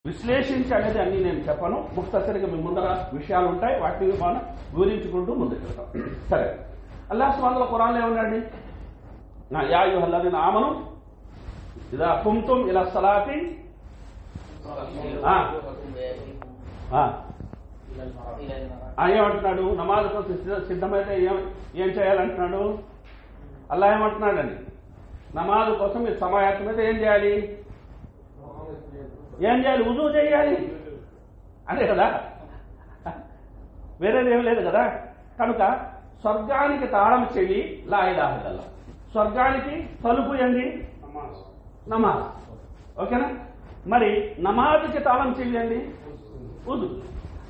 విశ్లేషించి అనేది అన్ని నేను చెప్పను. ముఖ్తసరిగా మీ ముందర విషయాలు ఉంటాయి, వాటిని మనం వివరించుకుంటూ ముందుకు వెళ్తాం. సరే, అల్లాహ్ సుబ్హానహు వ తఆలా ఖురాన్లో ఏమన్నాడు? యా అయ్యుహల్లదీన ఆమను ఇదా కుమ్తుమ్ ఇలా సలాతి ఏమంటున్నాడు? నమాజ్ కోసం సిద్ధమైతే ఏం చేయాలంటున్నాడు? అల్లాహ్ ఏమంటున్నాడండి? నమాజ్ కోసం మీరు సమాయత్తం అయితే ఏం చేయాలి? వుజూ చేయాలి, అదే కదా, వేరేది ఏం లేదు కదా. కనుక స్వర్గానికి తాళం చెవి లా ఇలాహ ఇల్లల్లాహ్, స్వర్గానికి తలుపు ఏంది? నమాజ్. ఓకేనా? మరి నమాజ్కి తాళం చెవి ఏంది? వుజూ.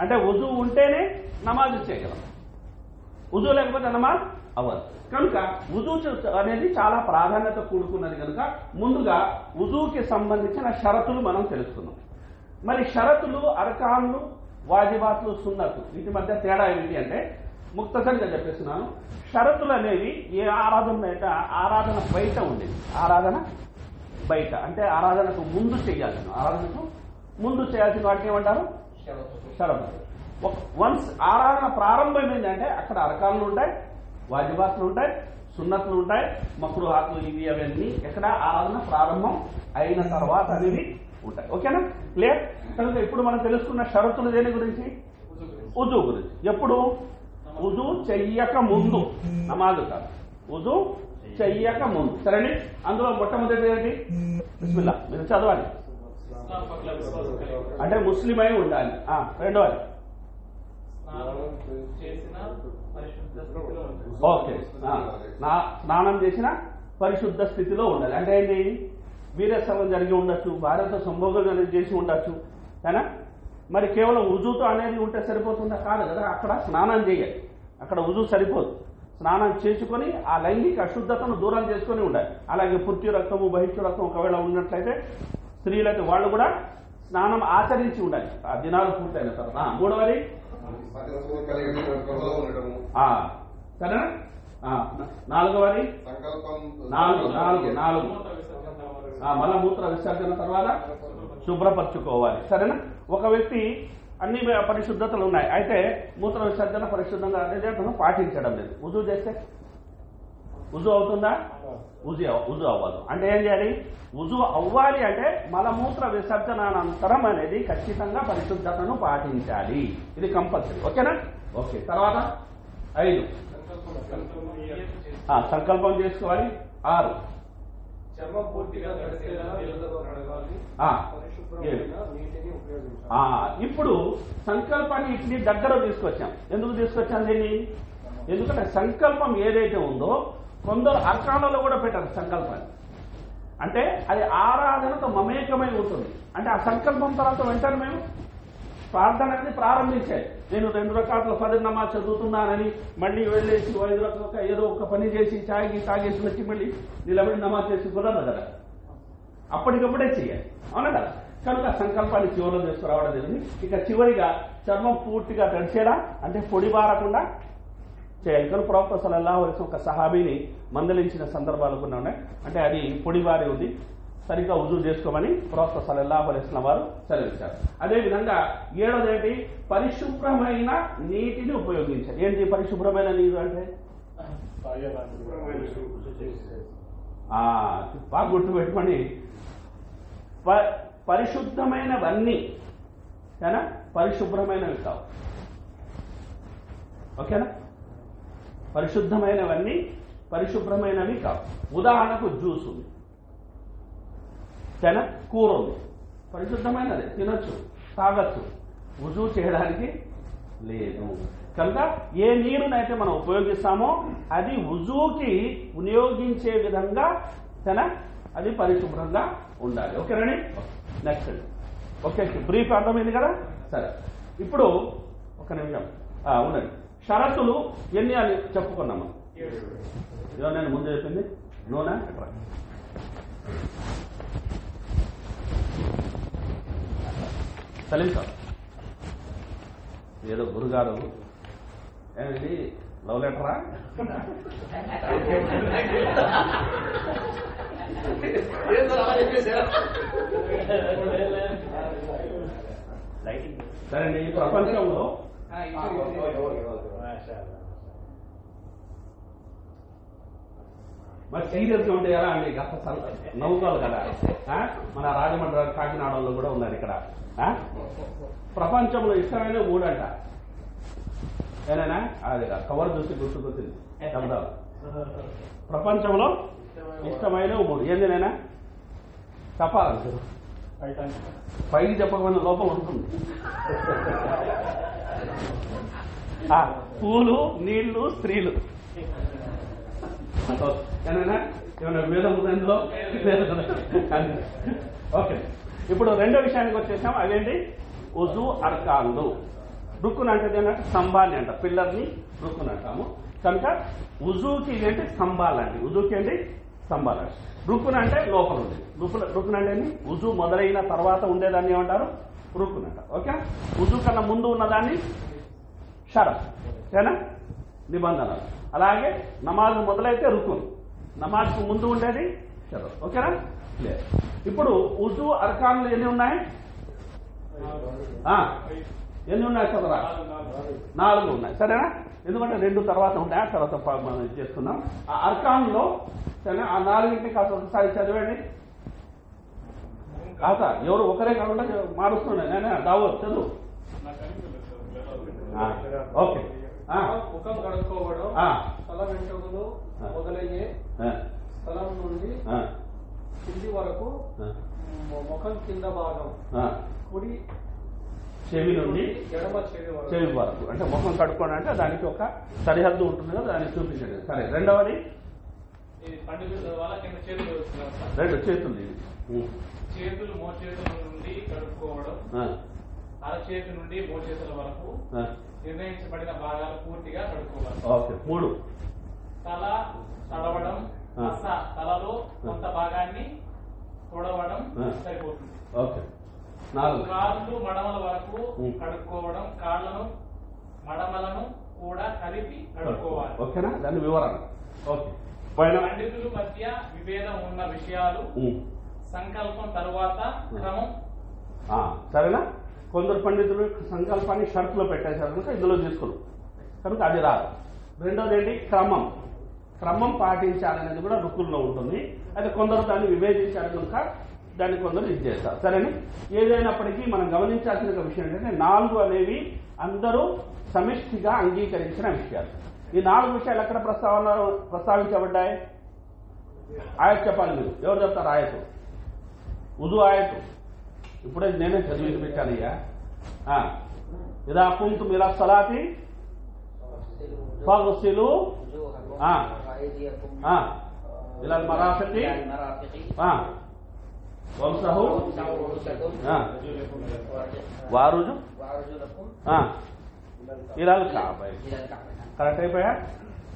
అంటే వుజూ ఉంటేనే నమాజ్ చేయగలం, వుజూ లేకపోతే నమాజ్ అవ్వదు. కనుక వుజూ అనేది చాలా ప్రాధాన్యత కూడుకున్నది. కనుక ముందుగా వుజూకి సంబంధించిన షరతులు మనం తెలుసుకుందాం. మరి షరతులు, అర్కాన్లు, వాజిబాట్లు, సున్నతు, వీటి మధ్య తేడా ఏమిటి అంటే ముక్తసరిగా చెప్పేస్తున్నాను. షరతులు అనేవి ఏ ఆరాధన బయట ఉండేది, ఆరాధన బయట అంటే ఆరాధనకు ముందు చేయాల్సిన, ఆరాధనకు ముందు చేయాల్సిన వాటిని ఏమంటారు? షరతులు. వన్స్ ఆరాధన ప్రారంభమైందంటే అక్కడ అర్కాన్లు ఉంటాయి, వాజిబాట్లు ఉంటాయి, సున్నతులు ఉంటాయి, మక్రూహాట్లు, ఇవి అవన్నీ ఎక్కడ ఆరాధన ప్రారంభం అయిన తర్వాత అనేవి ఉంటాయి. ఓకేనా? క్లియర్? కనుక ఇప్పుడు మనం తెలుసుకున్న షరతులు దేని గురించి? వుజూ గురించి. ఎప్పుడు? వుజూ చెయ్యక ముందు, నమాజు కాదు, వుజూ చెయ్యక ముందు. సరేండి? అందులో మొట్టమొదటి ఏంటి? బిస్మిల్లా, మీరు చదవాలి. అంటే ముస్లిం అయి ఉండాలి. రెండవది ఓకే, స్నానం చేసిన పరిశుద్ధ స్థితిలో ఉండాలి. అంటే ఏంటి? వీరస్సవం జరిగి ఉండొచ్చు, భార్యతో సంభోగం అనేది చేసి ఉండొచ్చు, అయినా మరి కేవలం వుజూతో అనేది ఉంటే సరిపోతుందా? కాదు కదా. అక్కడ స్నానం చేయాలి, అక్కడ వుజూ సరిపోదు. స్నానం చేసుకొని ఆ లైంగిక అశుద్ధతను దూరం చేసుకొని ఉండాలి. అలాగే పుర్తి రక్తము, బహిష్టు రక్తం ఒకవేళ ఉన్నట్లయితే స్త్రీలైతే వాళ్ళు కూడా స్నానం ఆచరించి ఉండాలి ఆ దినాలు పూర్తయిన తర్వాత. మూడవది సరేనా? నాలుగవది మలమూత్ర విసర్జన తర్వాత శుభ్రపరచుకోవాలి. సరేనా? ఒక వ్యక్తి అన్ని పరిశుద్ధతలు ఉన్నాయి, అయితే మూత్ర విసర్జన పరిశుద్ధంగా అనేది పాటించడం లేదు. వుజూ చేస్తే వుజూ అవుతుందా? వుజూ అవ్వదు. అంటే ఏం చేయాలి? వుజూ అవ్వాలి అంటే మలమూత్ర విసర్జన అనంతరం అనేది ఖచ్చితంగా పరిశుద్ధతను పాటించాలి. ఇది కంపల్సరీ. ఓకేనా? ఓకే. తర్వాత 5 సంకల్పం చేసుకోవాలి. 6 ఇప్పుడు సంకల్పాన్ని ఇట్ని దగ్గర తీసుకొచ్చాం. ఎందుకు తీసుకొచ్చాం దీన్ని? ఎందుకంటే సంకల్పం ఏదైతే ఉందో కొందరు అర్కాలలో కూడా పెట్టారు సంకల్పాన్ని. అంటే అది ఆరాధనతో మమేకమై ఉంటుంది. అంటే ఆ సంకల్పం తర్వాత వెంటనే మేము ప్రార్థన అనేది ప్రారంభించాయి. నేను 2 రకాల ఫజర్ నమాజ్ చదువుతున్నానని మళ్ళీ వెళ్ళేసి 5 రకాల ఏదో ఒక పని చేసి తాగేసి వచ్చి మళ్ళీ నిలబడి నమాజ్ చేసి కుదరదు కదా, అప్పటికప్పుడే చేయాలి. అవునా కదా? కనుక సంకల్పాన్ని చివరిలో తీసుకురావడం జరిగింది. ఇక చివరిగా చర్మం పూర్తిగా తడిచేలా, అంటే పొడి బారకుండా చేయాలి. కానీ ప్రవక్త సల్లల్లాహు అలైహి వసల్లం ఒక సహాబీని మందలించిన సందర్భాలు కొన్ని ఉన్నాయి. అంటే అది పొడి బారి ఉంది, సరిగ్గా వుజూ చేసుకోమని ప్రవక్త సల్లల్లాహు అలైహి వసల్లం వారు సెలవిచ్చారు. అదేవిధంగా 7వది ఏంటి? పరిశుభ్రమైన నీటిని ఉపయోగించాలి. ఏంటి పరిశుభ్రమైన నీరు అంటే? బాగా గుర్తు పెట్టుకొని, పరిశుద్ధమైనవన్నీ ఏనా పరిశుభ్రమైనవి కావు. ఓకేనా? పరిశుద్ధమైనవన్నీ పరిశుభ్రమైనవి కావు. ఉదాహరణకు జ్యూస్ ఉంది, సరేనా? కూర ఉంది, పరిశుద్ధమైనది, తినొచ్చు, తాగొచ్చు, వుజూ చేయడానికి లేదు. కనుక ఏ నీరునైతే మనం ఉపయోగిస్తామో అది వుజూకి వినియోగించే విధంగా సరేనా అది పరిశుభ్రంగా ఉండాలి. ఓకేనండి? నెక్స్ట్. ఓకే, బ్రీఫ్ అర్థమైంది కదా? సరే, ఇప్పుడు ఒక నిమిషం ఉండండి. షరతులు ఎన్ని అని చెప్పుకున్నాము? ఇదో నేను ముందు చెప్పింది నూనె సలీం సార్ ఏదో గురుగారు ఏమిటి లవ్ లెటరా? సరే అండి. ఈ ప్రపంచంలో మరి సీరియస్గా ఉంటే ఎలా అండి? కాస్త నవ్వుకోవాలి కదా. మన రాజమండ్రి కాకినాడలో కూడా ఉన్నారు ఇక్కడ. ప్రపంచంలో ఇష్టమైన 3 అంట. ఏనైనా అది కవర్ చూసి గుర్తుకొచ్చింది శబ్దాలు. ప్రపంచంలో ఇష్టమైన 3 ఏంది నైనా చెప్పాలి. పైకి చెప్పకపోయిన లోపం ఉంటుంది. పూలు, నీళ్లు, స్త్రీలు. ఏమైనా వేదం ఉందో? ఓకే. ఇప్పుడు రెండో విషయానికి వచ్చేసాం. అదేంటి? ఉజు అర్కాన్లు. రుక్కున్ అంటే ఏంటంటే స్తంభాన్ని అంట. పిల్లర్ని రుక్కున్ అంటాము. కనుక ఉజుకి ఏంటి? స్తంభాలండి. ఉజుకి ఏంటి? స్తంభాలండి. రుక్కున్ అంటే లోపల ఉంది. రుక్కున్ అంటే ఉజు మొదలైన తర్వాత ఉండేదాన్ని ఏమంటారు? రుక్కున్ అంట. ఓకే. ఉజు కన్నా ముందు ఉన్నదాన్ని షరత్. ఓకేనా? నిబంధనలు. అలాగే నమాజ్ మొదలైతే రుకున్, నమాజ్కు ముందు ఉండేది షరత్. ఓకేనా? లేదు. ఇప్పుడు ఉజు అర్కాన్లు ఎన్ని ఉన్నాయి? ఎన్ని ఉన్నాయి చదవరా? 4 ఉన్నాయి. సరేనా? ఎందుకంటే 2 తర్వాత ఉంటాయి. ఆ తర్వాత మనం చేసుకున్నాం. ఆ అర్కాన్లో సరే ఆ 4ంటిని కాస్త ఒకసారి చదివండి. కాస్త ఎవరు ఒకరే కాకుండా మారుస్తున్నాయి. నేనే దావోద్ చదువు. ఓకే. ముఖం కడుక్కోవడం, తల వెంట్రుకలు మొదలయ్యే స్థలం నుండి కింది వరకు ముఖం కింద భాగం కుడి చెవి నుండి ఎడమ చెవి వరకు. అంటే ముఖం కడుక్కోవడం అంటే దానికి ఒక సరిహద్దు ఉంటుంది కదా, దాన్ని చూపించండి. సరే. రెండవది 2 చేతులు. చేతులు మోచేతుల నుండి కడుక్కోవడం, అరచేతి నుండి మోచేతుల వరకు నిర్ణయించబడిన భాగాలు పూర్తిగా కడుక్కోవాలి. ఓకే. 3 తల తడవడం, తలలో కొంత భాగాన్ని తొడవడం సరిపోతుంది. ఓకే. 4 కాళ్ళు మడమల వరకు కడుక్కోవడం, కాళ్లను మడమలను కూడా కలిపి కడుక్కోవాలి. ఓకేనా? దాని వివరణ. ఓకే. పండితుల మధ్య విభేదం ఉన్న విషయాలు సంకల్పం తరువాత క్రమం. సరేనా? కొందరు పండితులు సంకల్పాన్ని షరతులో పెట్టేశారు కనుక ఇందులో తీసుకున్నాం కనుక అది రాదు. రెండోది ఏంటి? క్రమం. క్రమం పాటించాలనేది కూడా రుక్కుల్లో ఉంటుంది. అయితే కొందరు దాన్ని విభేదించారు కనుక దాన్ని కొందరు ఇది చేస్తారు. సరేనా? ఏదైనప్పటికీ మనం గమనించాల్సిన విషయం ఏంటంటే 4 అనేవి అందరూ సమిష్టిగా అంగీకరించిన విషయాలు. ఈ 4 విషయాలు ఎక్కడ ప్రస్తావించబడ్డాయి? ఆయత్ చెప్పాలి మీరు. ఎవరు చెప్తారు ఆయతు? ఉదు ఆయతు. ఇప్పుడే నేనే చదివి వినిపించాను. ఇక ఇదా కుంతుమ్ ఇలా సలాతి ఫగ్సిలు ఇలా మరాఫికి వంశహు వారుజు ఇలా కాబోయే. కరెక్ట్ అయిపోయా?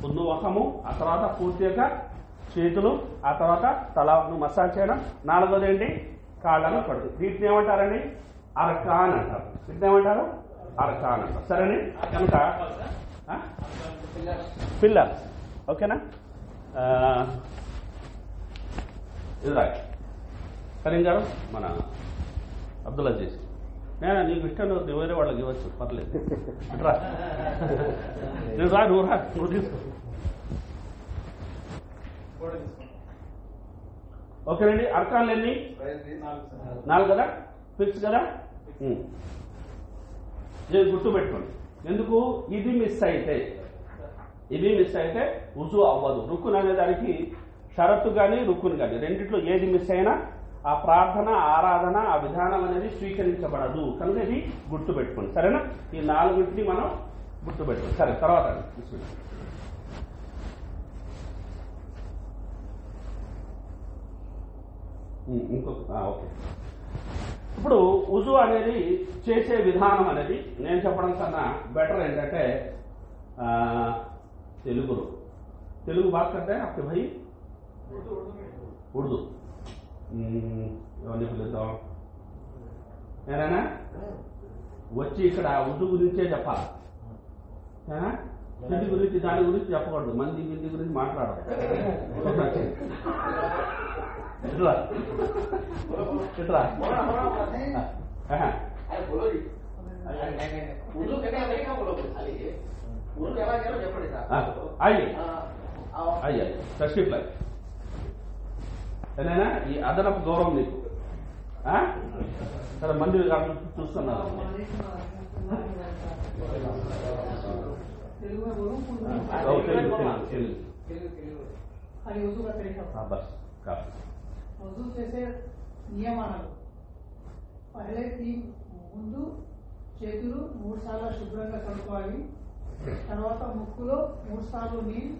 ముందు ముఖము, ఆ తర్వాత పూర్తిగా చేతులు, ఆ తర్వాత తలను మసాజ్ చేయడం. 4వది ఏంటి? కాళ్ళను కడుగు. వీటిని ఏమంటారండి? అర్కాన్ అంటారు. వీటిని ఏమంటారు? అర్కాన్ అంటారు. సరేనే? కనుక పిల్లర్స్. ఓకేనా? ఇది రైట్. కరీం గారు, మన అబ్దుల్ అజీజ్, నేను నీకు ఇష్టం వేరే వాళ్ళకి ఇవ్వచ్చు, పర్లేదు. రా నేను రా, నువ్వు తీసుకో. ఓకేనండి. అర్కాన్లు ఎన్ని? 4 కదా? ఫిక్స్ కదా? ఇది గుర్తుపెట్టుకోండి. ఎందుకు? ఇది మిస్ అయితే ఉజు అవ్వదు. రుక్కున్ అనే దానికి షరతు కానీ రుక్కున్ కానీ రెండిట్లో ఏది మిస్ అయినా ఆ ప్రార్థన, ఆరాధన, ఆ విధానం అనేది స్వీకరించబడదు. కనుక ఇది గుర్తుపెట్టుకోండి. సరేనా? ఈ 4 మనం గుర్తుపెట్టుకోండి. సరే, తర్వాత ఇంకొక ఓకే. ఇప్పుడు ఉజు అనేది చేసే విధానం అనేది నేను చెప్పడం కన్నా బెటర్ ఏంటంటే తెలుగు బాగా కట్టే అప్పుడు భయ్ ఉర్దూ ఎవరిని పిలుద్దాం? నేనైనా వచ్చి ఇక్కడ ఉర్దూ గురించే చెప్పాలి. హిందీ గురించి దాని గురించి చెప్పకూడదు. మంది హిందీ గురించి మాట్లాడదు. ఇట్లా అయ్యా తస్లీఫ్ లైఫ్ ఏదైనా ఈ అదనపు గౌరవం నీకు సరే మంది చూస్తున్నారు వజూ చేసే నియమాలు పహలే ముందు చేతులు 3 సార్లు శుభ్రంగా కడుక్కోవాలి. తర్వాత ముక్కులో 3 సార్లు నీళ్ళు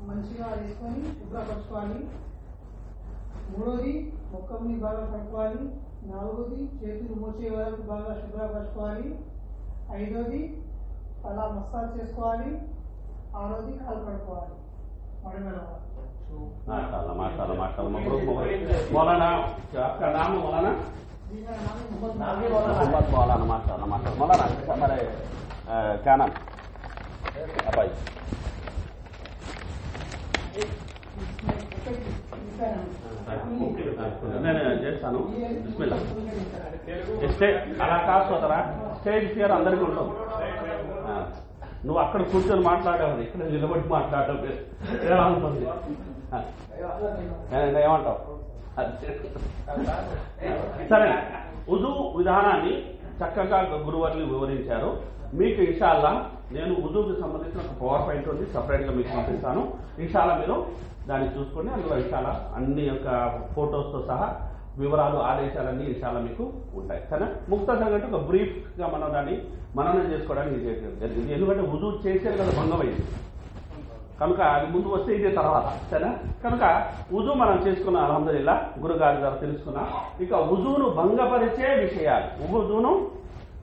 మంచిగా వేసుకొని శుభ్రపరచుకోవాలి. మూడోది ముఖంని బాగా కడుక్కోవాలి. నాలుగోది చేతులు మోచే వరకు బాగా శుభ్రపరచుకోవాలి. ఐదోది అలా మసాజ్ చేసుకోవాలి. ఆరోది కాలు కడుక్కోవాలి. मौलाना आपका नाम मौलाना मोहम्मद मौलाना माशाल्लाह मौलाना हमारे क्या नाम भाई నేను చేస్తాను బిస్మిల్లా అలా కాదు సోదరా స్టేజ్ ఫియర్ అందరికీ ఉంటుంది నువ్వు అక్కడ కూర్చొని మాట్లాడేవాడు ఇక్కడ నిలబడి మాట్లాడటం ఎలా ఉంటుంది ఏమంటావు సరే ఉజు విధానాన్ని చక్కగా గురువర్లు వివరించారు. మీకు ఇన్షాల్లా నేను ఉజుకి సంబంధించిన ఒక పవర్ పాయింట్ ఉంది సపరేట్ గా మీకు పంపిస్తాను. ఇన్షాల్లా మీరు దాన్ని చూసుకొని అందులో ఇన్షాల్లా అన్ని యొక్క ఫొటోస్ తో సహా వివరాలు ఆదేశాలన్నీ ఇన్షాల్లా మీకు ఉంటాయి. సరే ముక్తసర్ అంటే ఒక బ్రీఫ్ గా మనం దాన్ని మననం చేసుకోవడానికి జరిగింది. ఎందుకంటే ఉజు చేసేది కదా భంగమైంది కనుక అది ముందు వస్తే ఇదే తర్వాత సరేనా. కనుక ఉజు మనం చేసుకున్నాం అల్హమ్దులిల్లా గురుగారి ద్వారా తెలుసుకున్నాం. ఇక ఉజును భంగపరిచే విషయాలు ఉజును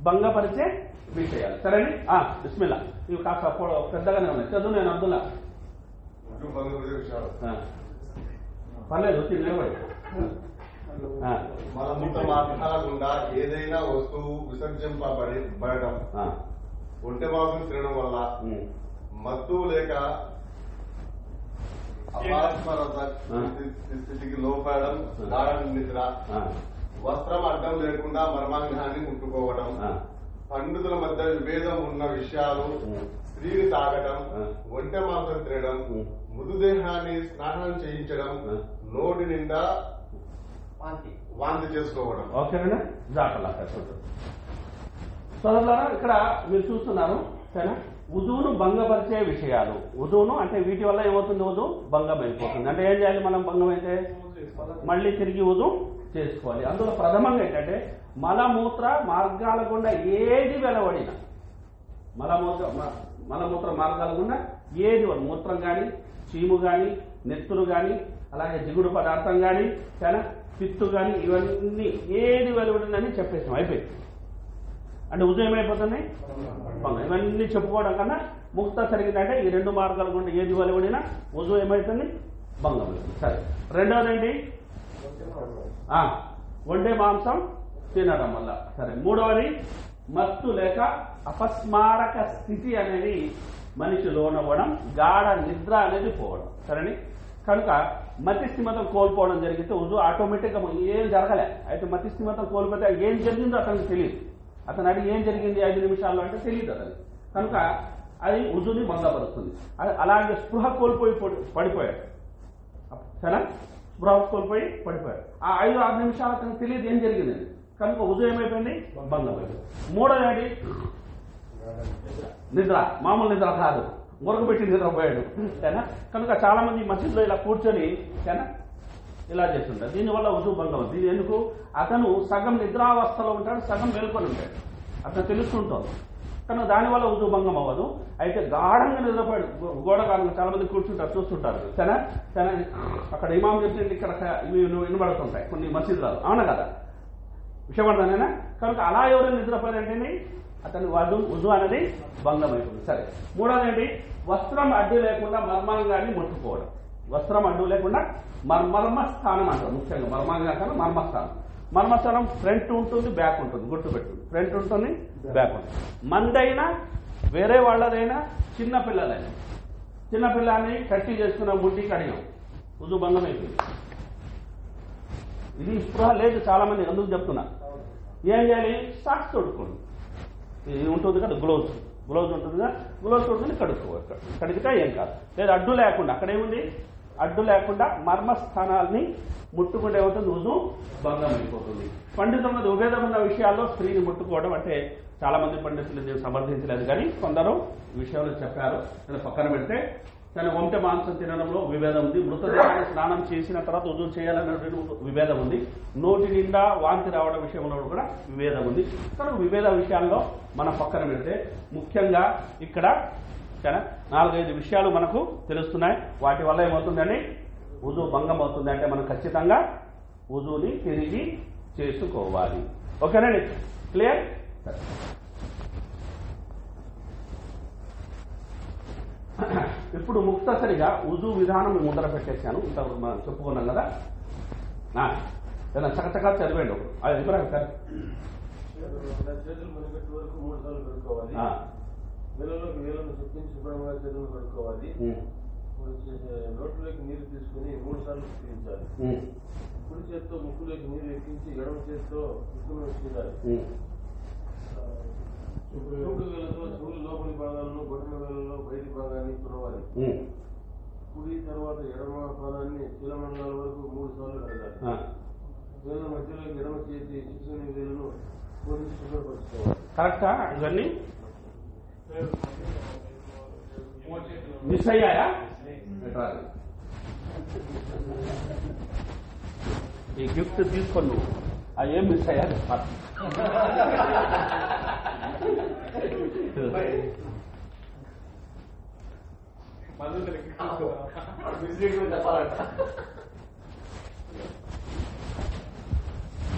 భంగపరిచే విషయాలు సరేండి. బిస్మిల్లా ఇవి కాస్త పెద్దగానే ఉన్నాయి చదువు. నేను అబ్దుల్లా పర్లేదు వచ్చి నిలబడి మాట్లాడకుండా ఏదైనా వస్తువు విసర్జింపబడటం ఒంటె మాంసం తినడం వల్ల మత్తు లేక అపాస్మరత స్థితికి లోపడడం గాఢ నిద్ర వస్త్రం అడ్డం లేకుండా మర్మాంగాన్ని ముట్టుకోవడం పండితుల మధ్య విభేదం ఉన్న విషయాలు స్త్రీని తాగటం ఒంటె మాంసం తినడం మృదుదేహాన్ని స్నానం చేయించడం నోటి నిండా వాంతి చేసుకోవడం. ఓకేనా సోదరులారా ఇక్కడ మీరు చూస్తున్నారు సరేనా. ఉజువును భంగపరిచే విషయాలు ఉజువును అంటే వీటి వల్ల ఏమవుతుంది ఉజు భంగం అయిపోతుంది. అంటే ఏం చేయాలి మనం భంగం అయితే మళ్ళీ తిరిగి ఉజు చేసుకోవాలి. అందులో ప్రథమంగా ఏంటంటే మలమూత్ర మార్గాల గుండా ఏది వెలవడినా మలమూత్ర మార్గాల గుండా ఏది మూత్రం కానీ చీము కానీ నెత్తులు కానీ అలాగే జిగుడు పదార్థం కానీ చాలా పిత్తు కానీ ఇవన్నీ ఏది వెలువడిందని చెప్పేసాం అయిపోయింది. అంటే ఉజు ఏమైపోతుంది ఇవన్నీ చెప్పుకోవడం కన్నా ముక్త జరిగిందంటే ఈ 2 మార్గాల గుండా ఏది వెలువడినా ఉజు ఏమైతుంది భంగం అవుతుంది. సరే రెండవది ఏంటి వండే మాంసం తినడం వల్ల. సరే మూడవది మత్తు లేక అపస్మారక స్థితి అనేది మనిషి లోనవ్వడం గాఢ నిద్ర అనేది పోవడం సరేని. కనుక మతిస్థిమతం కోల్పోవడం జరిగితే ఉజు ఆటోమేటిక్గా ఏం జరగలే. అయితే మతిస్థిమతం కోల్పోతే ఏం జరిగిందో అతనికి తెలియదు. అతను అడిగి ఏం జరిగింది 5 నిమిషాల్లో అంటే తెలియదు అతను. కనుక అది ఉజుని భంగపరుస్తుంది. అలాగే స్పృహ కోల్పోయి పడిపోయాడు సరే స్పృహ కోల్పోయి పడిపోయాడు. ఆ 5-6 నిమిషాలు అతనికి తెలియదు ఏం జరిగింది. కనుక ఉజు ఏమైపోయింది భంగమైపోయింది. మూడోది నిద్ర మామూలు నిద్ర కాదు మురగబెట్టి నిద్రపోయాడు సరేనా. కనుక చాలా మంది మసీదులో ఇలా కూర్చొని సరేనా ఇలా చేస్తుంటారు. దీనివల్ల ఉజు భంగం. దీని ఎందుకు అతను సగం నిద్రావస్థలో ఉంటాడు సగం మేల్కొని ఉంటాడు అతను తెలుస్తుంటుంది. కనుక దానివల్ల ఉజు భంగం అవ్వదు. అయితే గాఢంగా నిద్రపోయాడు గోడ కాలంగా చాలా మంది కూర్చుంటారు చూస్తుంటారు సరేనా. సరే అక్కడ ఇమాం చెప్పింది ఇక్కడ ఇవి వినబడుతుంటాయి కొన్ని మసీదులలో అవునా కదా విషయపడతానేనా. కనుక అలా ఎవరైనా నిద్రపోయారంటేనే అతని ఉజు అనేది భంగం అయిపోతుంది. సరే మూడోది ఏంటి వస్త్రం అడ్డు లేకుండా మర్మాంగాన్ని ముట్టుకోవడం. వస్త్రం అడ్డు లేకుండా మర్మస్థానం అంటారు. ముఖ్యంగా మర్మాంగా కన్నా మర్మస్థానం. మర్మస్థానం ఫ్రంట్ ఉంటుంది బ్యాక్ ఉంటుంది గుర్తుపెట్టుంది. ఫ్రంట్ ఉంటుంది బ్యాక్ ఉంటుంది. మందైనా వేరే వాళ్ళదైనా చిన్నపిల్లని కట్టి చేసుకున్న ముడ్డి కడిగాం ఉజు భంగం అయిపోయింది. ఇది స్పృహ లేదు చాలా మంది అందుకు చెప్తున్నా. ఏం చేయాలి సాక్స్ తొడుక్కోండి ఇది ఉంటుంది కదా గ్లోవ్స్ ఉంటుందిగా, గ్లోవ్స్ ఉంటుంది కడిగితే ఏం కాదు. లేదా అడ్డు లేకుండా, అక్కడేముంది అడ్డు లేకుండా మర్మస్థానాల్ని ముట్టుకుంటే ఏమవుతుంది, రుజు భంగం అయిపోతుంది. పండితుల ఉభేదం ఉన్న విషయాల్లో స్త్రీని ముట్టుకోవడం అంటే చాలా మంది పండితులు దీన్ని సమర్థించలేదు, కానీ కొందరు ఈ విషయాలు చెప్పారు. నేను పక్కన పెడితే కానీ ఒంటె మాంసం తినడంలో విభేదం ఉంది. మృతదేహాన్ని స్నానం చేసిన తర్వాత రుజువు చేయాలనేటువంటి విభేదం ఉంది. నోటి నిండా వాంతి రావడం విషయంలో కూడా విభేదం ఉంది. కనుక విభేద విషయాల్లో మనం పక్కన పెడితే ముఖ్యంగా ఇక్కడ 4-5 విషయాలు మనకు తెలుస్తున్నాయి. వాటి వల్ల ఏమవుతుందని వుజూ భంగం అవుతుంది. అంటే మనం ఖచ్చితంగా వుజూని తిరిగి చేసుకోవాలి. ఓకేనండి, క్లియర్? ఇప్పుడు ముక్తసరిగా వుజూ విధానం ముందర పెట్టేశాను. ఇంతవరకు మనం చెప్పుకున్నాం కదా. ఏదైనా చకచకా చదివేండి. అది ఇబ్రాహిం సార్ చేతులు మునిగట్టు వరకు 3 సార్లు కడుక్కోవాలి. వేలలోకి వేలను చెప్పించి శుభ్రంగా చేతులు కడుక్కోవాలి. నోట్లోకి నీరు తీసుకుని 3 సార్లు పీల్చాలి. కుడి చేతితో ముక్కులోకి నీరు ఎక్కించి ఎడమ చేతితో ముక్కును తీయాలి. చూడు వేలతో చెవులు లోపలి భాగాలను, బొట్టన వేలలో బయటి భాగాన్ని తుడవాలి. కుడి తర్వాత ఎడమ పాదాన్ని చీలమండలాల వరకు 3 సార్లు కడగాలి. వేల మధ్యలోకి ఎడమ చేతి శిశుని వేలను పోలీసు శుభ్రపరచుకోవాలి. కరెక్టా? ఇవన్నీ మిస్ అయ్యాయా? ఈ గిఫ్ట్ తీసుకొని నువ్వు ఏం మిస్ అయ్యా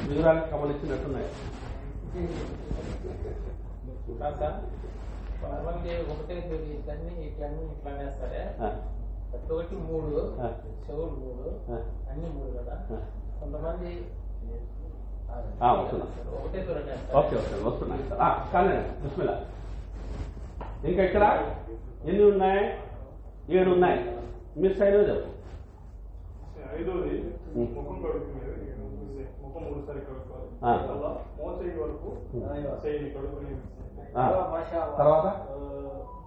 వివరాలు గమనించినట్టున్నాయి. కొంతమంది ఒకటే ఇట్లన్నీ ఇట్లా వేస్తారే, ప్రతి ఒక్కటి 3 చెవులు 3 అన్ని 3 కదా. కొంతమంది ఒకటే చూడండి. ఓకే వస్తున్నాయి సార్. కానీ బిస్మిల్లా. ఇంకా ఇక్కడ ఎన్ని ఉన్నాయి? 7 ఉన్నాయి. మిస్ అయినవి చెప్పు. 5వది ముఖం కడుక్కునేది. ముఖం 3 సార్లు కడుక్కోవాలి. మోచేయి వరకు చేయిని కడుక్కుని తర్వాత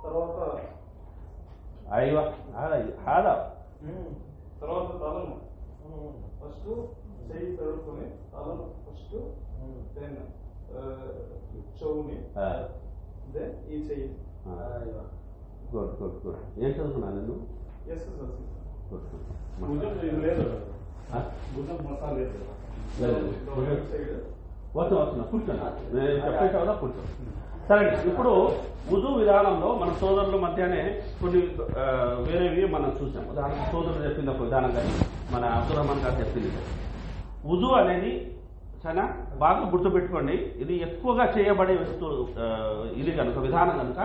తర్వాత తలను ఫస్ట్ చెయ్యి కడుక్కుని తలను ఫస్ట్, దెన్ చెవుని, దెన్ ఈ చెయ్యి. Good good good. ఏం చదువుతున్నాను నేను? భుజం లేదు, భుజం మసాలా లేదు. వస్తున్నా కూర్చోండి. నేను చెప్పేసావుదా కూర్చో. సరే, ఇప్పుడు వుజూ విధానంలో మన సోదరుల మధ్యనే కొన్ని వేరేవి మనం చూసాం. ఉదాహరణకు సోదరులు చెప్పిన ఒక విధానం కానీ మన అబ్దుల్ రహమాన్ గారు చెప్పింది. వుజూ అనేది చాలా బాగా గుర్తుపెట్టుకోండి. ఇది ఎక్కువగా చేయబడే ఇది కనుక విధానం కనుక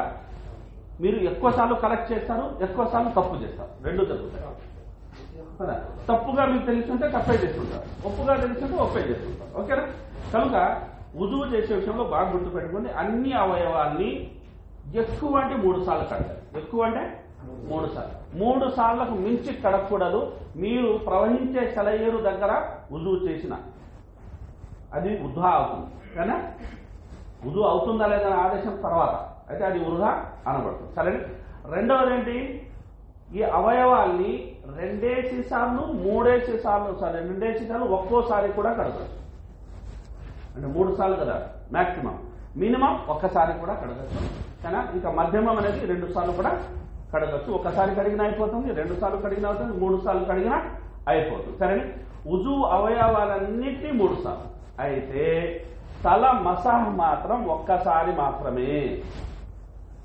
మీరు ఎక్కువసార్లు కలెక్ట్ చేస్తారు, ఎక్కువసార్లు తప్పు చేస్తారు. 2 జరుగుతాయి. తప్పుగా మీకు తెలుస్తుంటే తప్పే చేస్తుంటారు, ఒప్పుగా తెలుస్తుంటే ఒప్పే చేస్తుంటారు. ఓకేనా? కనుక వుజువు చేసే విషయంలో బాగా గుర్తుపెట్టుకోండి. అన్ని అవయవాల్ని ఎక్కువ అంటే 3 సార్లు కడగాలి. ఎక్కువ అంటే 3 సార్లు. 3 సార్లకు మించి కడగకూడదు. మీరు ప్రవహించే సెలయేరు దగ్గర వుజువు చేసిన అది వృధా అవుతుంది. కానీ వుజువు అవుతుందా లేదా ఆదేశం తర్వాత అయితే అది వృధా అనబడుతుంది. సరే, రెండవది ఏంటి? ఈ అవయవాల్ని 2 సార్లు 3 సార్లు 2 సార్లు ఒక్కోసారి కూడా కడగచ్చు. అంటే 3 సార్లు కదా మాక్సిమం. మినిమం ఒక్కసారి కూడా కడగచ్చు. కానీ ఇంకా మధ్యమం అనేది 2 సార్లు కూడా కడగచ్చు. ఒకసారి కడిగినా అయిపోతుంది, 2 సార్లు కడిగినా అవుతుంది, 3 సార్లు కడిగినా అయిపోతుంది. సరే, వుజూ అవయవాలన్నిటినీ 3 సార్లు. అయితే తల మసాహ్ మాత్రం ఒక్కసారి మాత్రమే.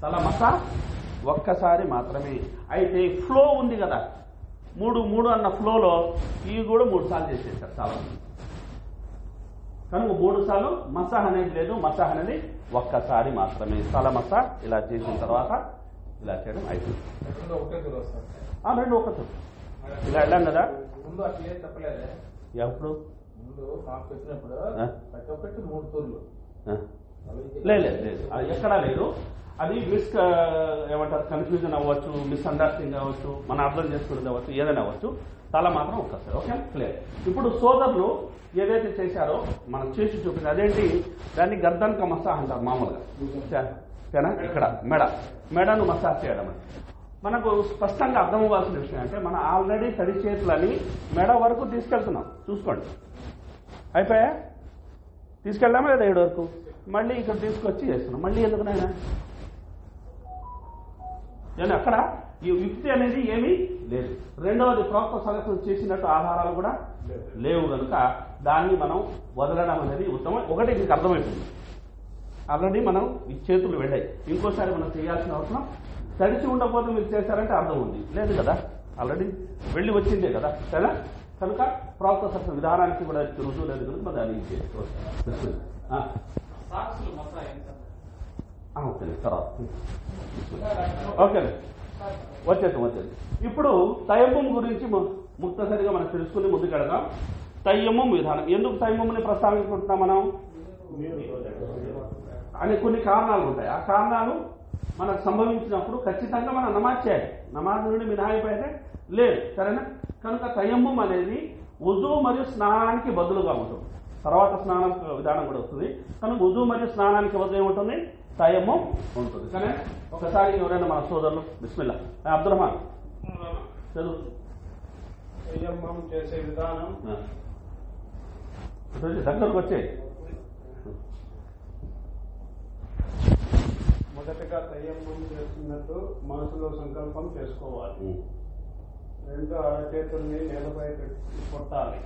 తల మసాహ్ ఒక్కసారి మాత్రమే. అయితే ఫ్లో ఉంది కదా, 3 అన్న ఫ్లోలో ఇవి కూడా 3 సార్లు చేసేసారు చాలా మంది. కనుక 3 సార్లు మసాహ్ అనేది లేదు. మసాహ్ అనేది ఒక్కసారి మాత్రమే. తల మసాహ్ ఇలా చేసిన తర్వాత ఇలా చేయడం అయిపోయింది. 2 ఒకటి ఇలా వెళ్ళాం కదా. ముందు అట్లే చెప్పలేదే. ఎప్పుడు ముందు మాకు చెప్పినప్పుడు ప్రతి ఒక్కటి 3 తూర్లు లేదు, ఎక్కడా లేదు. అది ఏమంటారు కన్ఫ్యూజన్ అవ్వచ్చు, మిస్అండర్స్టాండింగ్ అవ్వచ్చు, మనం అర్థం చేసుకునేది అవ్వచ్చు, ఏదైనా అవ్వచ్చు. తల మాత్రం ఒక్కసారి. Okay, clear. ఇప్పుడు సోదరులు ఏదైతే చేశారో మనం చేసి చూపింది అదేంటి, దాన్ని గర్దన్ కా మసాజ్ అంటారు మామూలుగా. ఇక్కడ మెడను మసాజ్ చేయడం. మనకు స్పష్టంగా అర్థం అవ్వాల్సిన విషయం అంటే మనం ఆల్రెడీ తడి చేతులని మెడ వరకు తీసుకెళ్తున్నాం. చూసుకోండి, అయిపోయా? తీసుకెళ్దామా లేదా? 7 వరకు మళ్ళీ ఇక్కడ తీసుకొచ్చి చేస్తున్నాం. మళ్ళీ ఎందుకునైనా నేను అక్కడ ఈ యుక్తి అనేది ఏమీ లేదు. రెండవది ప్రవక్త సలహా చేసినట్టు ఆధారాలు కూడా లేవు కనుక దాన్ని మనం వదలడం అనేది ఉత్తమం. ఒకటి మీకు అర్థమైపోయింది, ఆల్రెడీ మనం ఈ చేతులు వెళ్ళాయి, ఇంకోసారి మనం చేయాల్సిన అవసరం. తడిచి ఉండకపోతే మీరు చేశారంటే అర్థం ఉంది, లేదు కదా, ఆల్రెడీ వెళ్ళి వచ్చిందే కదా, సరే. కనుక ప్రవక్త సలహా విధానానికి కూడా రుజువు లేదు కనుక మనం దాన్ని చేసుకోవచ్చు. ఓకే, తర్వాత ఓకే, వచ్చేది. ఇప్పుడు తయమ్మం గురించి ముక్తసరిగా మనం తెలుసుకుని ముందుకెడదాం. తయమ్మం విధానం. ఎందుకు తయమ్మని ప్రస్తావించుకుంటున్నాం మనం అనే కొన్ని కారణాలు ఉంటాయి. ఆ కారణాలు మనకు సంభవించినప్పుడు ఖచ్చితంగా మనం నమాజ్ చేయాలి. నమాజ్ నుండి మినహాయింపైతే లేదు, సరేనా. కనుక తయమ్మం అనేది వుజూ మరియు స్నానానికి బదులుగా ఉంటుంది. తర్వాత స్నానం విధానం కూడా వస్తుంది, కానీ వుజూ మరియు స్నానానికి బదులు ఏముంటుంది, తయమ్మం ఉంటుంది. కానీ ఒకసారి ఎవరైనా మన సోదరులు బిస్మిల్లా అబ్దుర్రహమాన్ చదువు. తయమ్మం చేసే విధానం దగ్గరకు వచ్చే మొదటగా తయమ్మం చేస్తున్నట్టు మనసులో సంకల్పం చేసుకోవాలి. 2 అరచేతుల్ని నేలపై కొట్టాలి.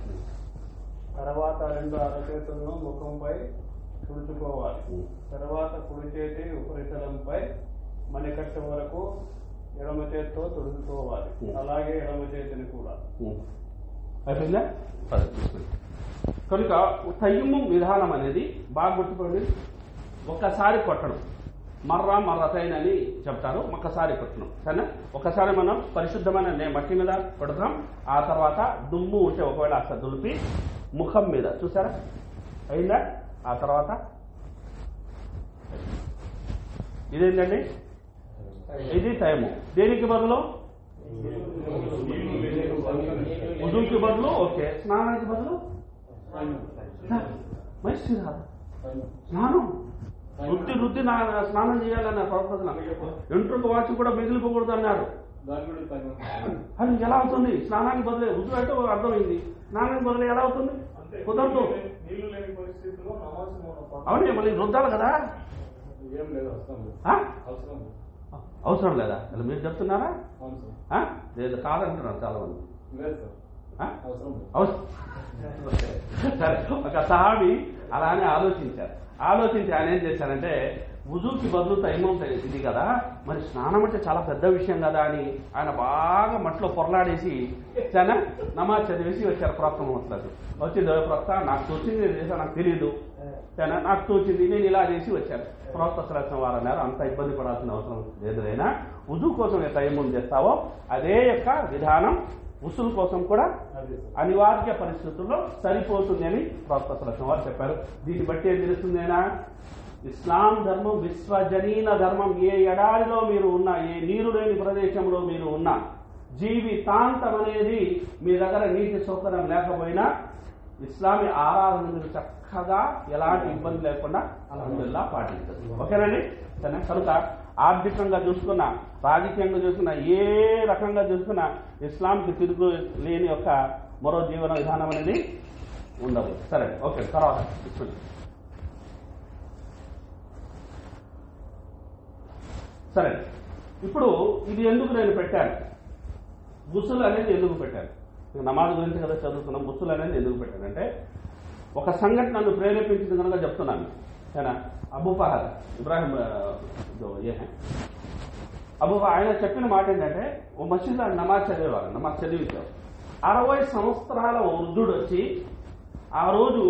తర్వాత 2 అరచేతులను ముఖంపై తుడుచుకోవాలి. తర్వాత కుడి చేతి ఉపరితలంపై మణికట్టు వరకు ఎడమ చేతితో తుడుచుకోవాలి. అలాగే ఎడమ చేతిని కూడా. అయిపోయిందా? కనుక తయమ్మం విధానం అనేది బాగా గుర్తుపడి ఒక్కసారి కొట్టడం, మర్రతైన్ అని చెప్తారు, ఒక్కసారి కొట్టడం, సరేనా. ఒకసారి మనం పరిశుద్ధమైన మట్టి మీద కొడతాం. ఆ తర్వాత దుమ్ము ఉంటే ఒకవేళ అసలు దులిపి ముఖం మీద, చూసారా అయిందా. ఆ తర్వాత ఇదేంటండి, ఇది తయమ్మం. దేనికి బదులు, వుజూకి బదులు, ఓకే, స్నానానికి బదులు స్నానం రుద్ది స్నానం చేయాలన్న ప్రవర్తన. ఎంట్రుక వాచి కూడా మిగిలిపోకూడదు అన్నారు. అది ఎలా అవుతుంది? స్నానానికి బదులే రుజు అంటే అర్థమైంది, స్నానానికి బదులే ఎలా అవుతుంది? కుదరదు. అవునే, మళ్ళీ రుద్దాలి కదా. అవసరం లేదా? మీరు చెప్తున్నారా? లేదు, కాదంటున్నారు చాలా మంది. సరే, ఒక సహాబీ అలానే ఆలోచించి ఆయన ఏం చేశారంటే, వుజూకి బదులు తయమ్మం ఇది కదా, మరి స్నానం అంటే చాలా పెద్ద విషయం కదా అని ఆయన బాగా మట్లో పొరలాడేసి చాలా నమాజ్ చదివేసి వచ్చారు. ప్రవక్త వస్తారు. వచ్చింది ప్రవక్త, నాకు తోచింది నేను చేశాను, నాకు తెలియదు, నాకు తోచింది నేను ఇలా చేసి వచ్చాను. ప్రవక్త సలహా వారు అన్నారు, అంత ఇబ్బంది పడాల్సిన అవసరం లేదు, అయినా వుజూ కోసం ఏ తయమ్మం చేస్తావో అదే యొక్క విధానం ఉసులు కోసం కూడా అనివార్య పరిస్థితుల్లో సరిపోతుంది అని ప్రవక్త సలహా వారు చెప్పారు. దీన్ని బట్టి ఏం తెలుస్తుందేనా, ఇస్లాం ధర్మం విశ్వజనీన ధర్మం. ఏ ఎడారిలో మీరు ఉన్నా, ఏ నీరు లేని ప్రదేశంలో మీరు ఉన్నా, జీవితాంతం అనేది మీ దగ్గర నీటి సౌకర్యం లేకపోయినా ఇస్లామీ ఆరాధన మీరు చక్కగా ఎలాంటి ఇబ్బంది లేకుండా అల్హమ్దులిల్లాహ్ పాటించారు. ఓకేనండి. కనుక ఆర్థికంగా చూసుకున్నా, రాజకీయంగా చూసుకున్నా, ఏ రకంగా చూసుకున్నా ఇస్లాంకి తిరుగు లేని యొక్క మరో జీవన విధానం అనేది ఉండదు. సరే, ఓకే. తర్వాత సరే, ఇప్పుడు ఇది ఎందుకు నేను పెట్టాను, గుసులు అనేది ఎందుకు పెట్టాను? నమాజ్ గురించి కదా చదువుతున్నాం. గుసులు అనేది ఎందుకు పెట్టానంటే, ఒక సంఘటన నన్ను ప్రేరేపించింది కనుక చెప్తున్నాను. సరేనా. అబూ ఫహద్ ఇబ్రాహిం ఆయన చెప్పిన మాట ఏంటంటే, ఓ మసీదులో నమాజ్ చదివేవారు, నమాజ్ చదివించారు. 60 సంవత్సరాల వృద్ధుడు వచ్చి ఆ రోజు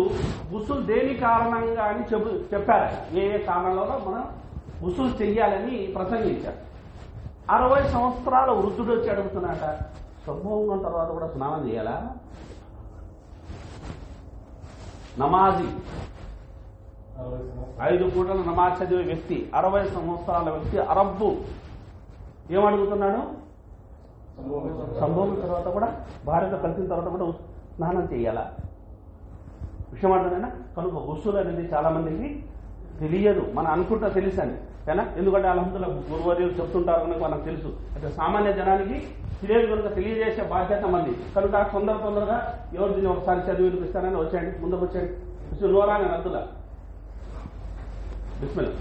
గుసులు దేని కారణంగా అని చెప్పారు. ఏ కారణంలో మనం గుసులు చెయ్యాలని ప్రసంగించారు. 60 సంవత్సరాల వృద్ధుడు వచ్చి అడుగుతున్నాట, సంభవం తర్వాత కూడా స్నానం చేయాలా? నమాజీ 5 పూటలు నమాజ్ చదివే వ్యక్తి 60 సంవత్సరాల వ్యక్తి అరబ్బు ఏమడుగుతున్నాడు? సంభోగం తర్వాత కూడా భార్యతో కలిసిన తర్వాత కూడా స్నానం చేయాలా? విషయం అంటేనా? కనుక గుస్సులు అనేది చాలా మందికి తెలియదు. మనం అనుకుంటా తెలుసని కానీ ఎందుకంటే అల్హమ్దుల్లాహ్ గురువర్యులు చెప్తుంటారు కనుక మనకు తెలుసు. అయితే సామాన్య జనానికి తెలియదు కనుక తెలియజేసే బాధ్యత మంది. కనుక తొందరగా ఎవరు దీన్ని ఒకసారి చదివి వినిపిస్తారని వచ్చేయండి, ముందుకు వచ్చేయండి. నోరా నేను అబ్దుల్లా బిస్మిల్లా.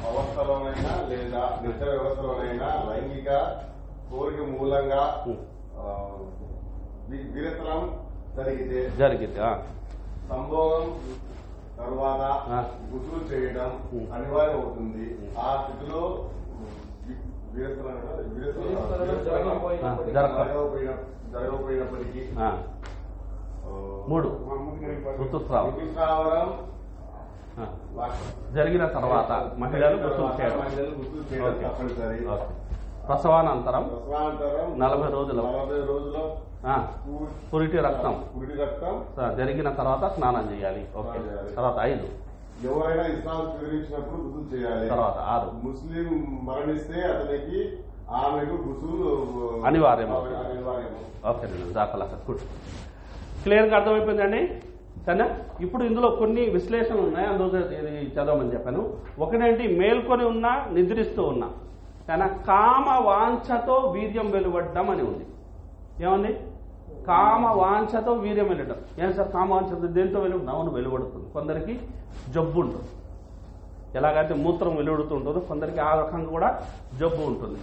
అవస్థలోనైనా లేదా నిద్ర వ్యవస్థలోనైనా లైంగిక కోరిక మూలంగా విరసనం జరిగితే సంభోగం తర్వాత గుసులు చేయడం అనివార్యం అవుతుంది. ఆ స్థితిలో జరగకపోయినప్పటికీ 3 ఋతుస్రావం జరిగిన తర్వాత మహిళలు గుసులు చేయడం తప్పనిసరి. ప్రసవానంతరం 40 రోజుల పురిటి రక్తం జరిగిన తర్వాత స్నానం చేయాలి. తర్వాత 5 ఎవరైనా ఇస్లాం స్వీకరించినప్పుడు గుసులు చేయాలి. తర్వాత 6 ముస్లిం మరణిస్తే అతనికి ఆమెకు గుసులు అనివార్యం. ఓకే దాఖలా గుడ్. క్లియర్గా అర్థమైపోయిందండి. సరేనా? ఇప్పుడు ఇందులో కొన్ని విశ్లేషణలు ఉన్నాయి, అందులో చదవమని చెప్పాను. ఒకటేంటి, మేల్కొని ఉన్నా నిద్రిస్తూ ఉన్నా కానీ కామ వాంఛతో వీర్యం వెలువడ్డం అని ఉంది. ఏమండి? కామ వాంఛతో వీర్యం వెలువడం. ఏం సార్ కామ వాంఛతో దేంతో వెలువడం? అవును, వెలువడుతుంది. కొందరికి జబ్బు ఉంటుంది, ఎలాగైతే మూత్రం వెలువడుతుంటుందో కొందరికి ఆ రకంగా కూడా జబ్బు ఉంటుంది.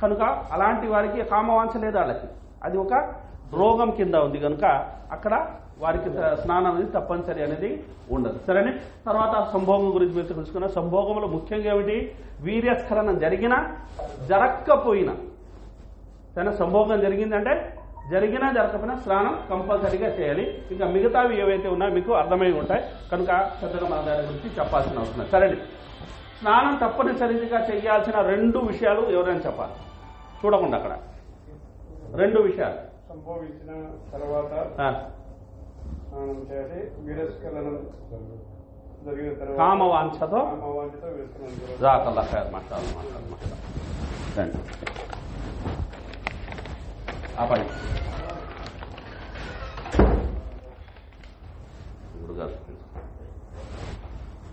కనుక అలాంటి వారికి కామవాంఛ లేదు, వాళ్ళకి అది ఒక రోగం కింద ఉంది కనుక అక్కడ వారికి స్నానం అనేది తప్పనిసరి అనేది ఉండదు. సరేనే? తర్వాత సంభోగం గురించి మీరు తెలుసుకున్న సంభోగంలో ముఖ్యంగా ఏమిటి? వీర్యస్ఖలనం జరిగినా జరగకపోయినా. సరే, సంభోగం జరిగిందంటే జరిగినా జరగకపోయినా స్నానం కంపల్సరీగా చేయాలి. ఇంకా మిగతావి ఏవైతే ఉన్నాయో మీకు అర్థమై ఉంటాయి కనుక పెద్దగా మన దాని గురించి చెప్పాల్సిన అవసరం. సరేండి, స్నానం తప్పనిసరిగా చేయాల్సిన 2 విషయాలు ఎవరైనా చెప్పాలి, చూడకుండా అక్కడ 2 విషయాలు. సంభవించిన తర్వాత స్నానం చేయాలి. వీరస్ఖలనం జరిగిన తర్వాత కామవాంఛతో వేసుకున్నాను. జాకల్లా ఖైర్. మాట్లాడాలి రండి ఆపండి.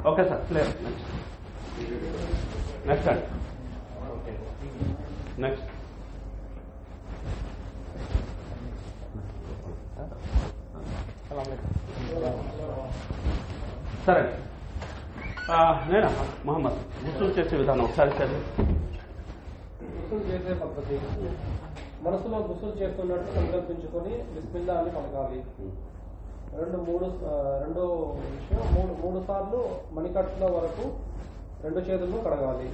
Okay sir, clear. నెక్స్ట్ అండి, నెక్స్ట్. సరే, నేనా మొహమ్మద్ గుర్తు చేసే విధానం ఒకసారి చదివి. గుసులు చేసే పద్ధతి: మనసులో గుసులు చేస్తున్నట్టు సంకల్పించుకొని బిస్మిల్లా అని పలకాలి. రెండో విషయం, 3 సార్లు మణికట్టుల వరకు 2 చేతులను కడగాలి.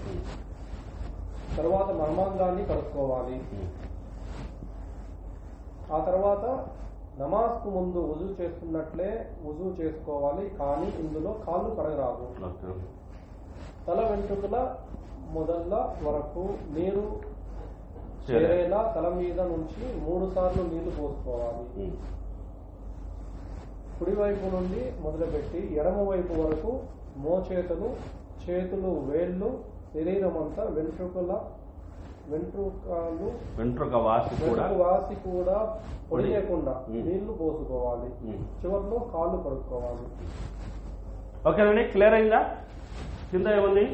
తర్వాత మర్మాంగాన్ని కడుక్కోవాలి. ఆ తర్వాత నమాజ్కు ముందు వుజూ చేస్తున్నట్లే వుజూ చేసుకోవాలి, కానీ ఇందులో కాళ్ళు కడగరాదు. తల వెంట్రుకల మొదళ్ళ వరకు నీరు చేరేలా తల మీద నుంచి 3 సార్లు నీళ్లు పోసుకోవాలి. కుడివైపు నుండి మొదలుపెట్టి ఎడమ వైపు వరకు మోచేతులు, చేతులు, వేళ్లు, శరీరం అంతా వెంట్రుక వాసి కూడా పొడియకుండా నీళ్లు పోసుకోవాలి. చివరిలో కాళ్ళు కడుక్కోవాలి. ఓకేనండి, క్లియర్ అయిందా? కింద ఏముంది?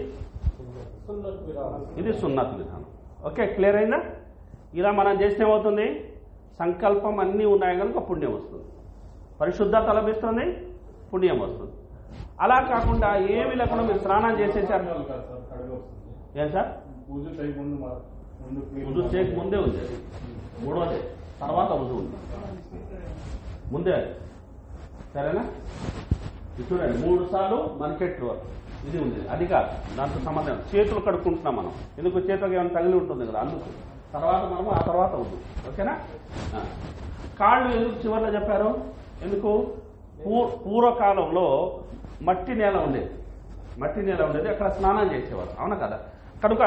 సున్నత్ విధానం. ఇది సున్నత్ విధానం. ఓకే, క్లియర్ అయిందా? ఇలా మనం చేసిన ఏమవుతుంది? సంకల్పం అన్నీ ఉన్నాయి కనుక పుణ్యం వస్తుంది, పరిశుద్ధత లభిస్తుంది, పుణ్యం వస్తుంది. అలా కాకుండా ఏమి లేకుండా మీరు స్నానం చేసేసారు. ఏం సార్? పూజ చేయకముందు ఉజు చేయక ముందే ఉంది, 3వది తర్వాత ఉజు ఉంది, ముందే అది. సరేనా? చూడండి, 3 సార్లు మనికెట్లు ఇది ఉంది, అది కాదు, దాంతో సంబంధం. చేతులు కడుక్కుంటున్నాం మనం, ఎందుకు చేతులకు ఏమైనా తగిలి ఉంటుంది కదా, అందుకు. తర్వాత మనము ఆ తర్వాత ఉజు. ఓకేనా? కాళ్ళు ఎందుకు చివరిలో చెప్పారు? ఎందుకు? పూర్వకాలంలో మట్టి నేల ఉండేది, మట్టి నేల ఉండేది, అక్కడ స్నానం చేసేవారు, అవునా కదా. కనుక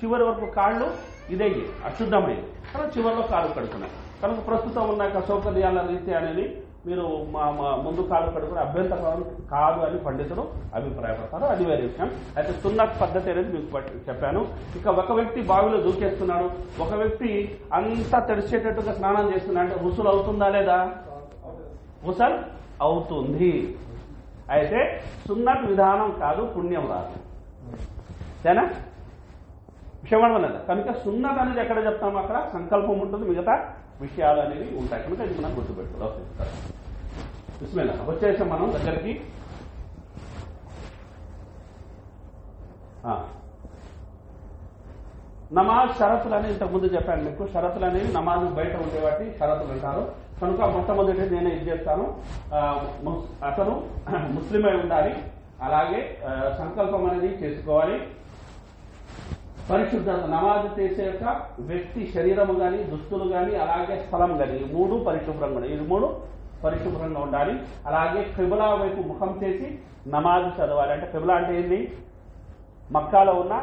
చివరి వరకు కాళ్ళు ఇదే అశుద్ధమైంది, కనుక చివరిలో కాళ్ళు కడుకున్నారు. కనుక ప్రస్తుతం ఉన్న సౌకర్యాల రీతి అనేది మీరు ముందు కాళ్ళు కడుకునే అభ్యంతరం కాదు అని పండితులు అభిప్రాయపడతారు, అది వేరే విషయం. అయితే సున్నత్ పద్ధతి అనేది మీకు చెప్పాను. ఇక ఒక వ్యక్తి బావిలో దూకేస్తున్నాడు, ఒక వ్యక్తి అంతా తడిచేటట్టుగా స్నానం చేస్తున్నాడు అంటే హుసులు అవుతుందా లేదా? హుసల్ అవుతుంది. అయితే సున్నత్ విధానం కాదు, పుణ్యం రాదు, సరేనా? విషయం కనుక సున్నత్ అనేది ఎక్కడ చెప్తాము, అక్కడ సంకల్పం ఉంటుంది, మిగతా విషయాలు అనేవి ఉంటాయి. కనుక ఇది మనం గుర్తుపెట్టుకోవాలి. ఓకే, బిస్మిల్లా. వచ్చేసాం మనం దగ్గరికి. నమాజ్ షరతులు అని ఇంతకుముందు చెప్పాను మీకు. షరతులు అనేవి నమాజ్ బయట ఉండేవాటి షరతులు అంటారు. కనుక మొట్టమొదటి నేనే ఇది చేస్తాను, అతను ముస్లిమై ఉండాలి, అలాగే సంకల్పం అనేది చేసుకోవాలి, పరిశుద్ధత, నమాజ్ చేసే యొక్క వ్యక్తి శరీరము కానీ దుస్తులు కానీ అలాగే స్థలం కానీ ఈ మూడు పరిశుభ్రంగా ఉండాలి. అలాగే కిబ్లా వైపు ముఖం చేసి నమాజ్ చదవాలి. అంటే కిబ్లా అంటే ఏంది? మక్కాలో ఉన్న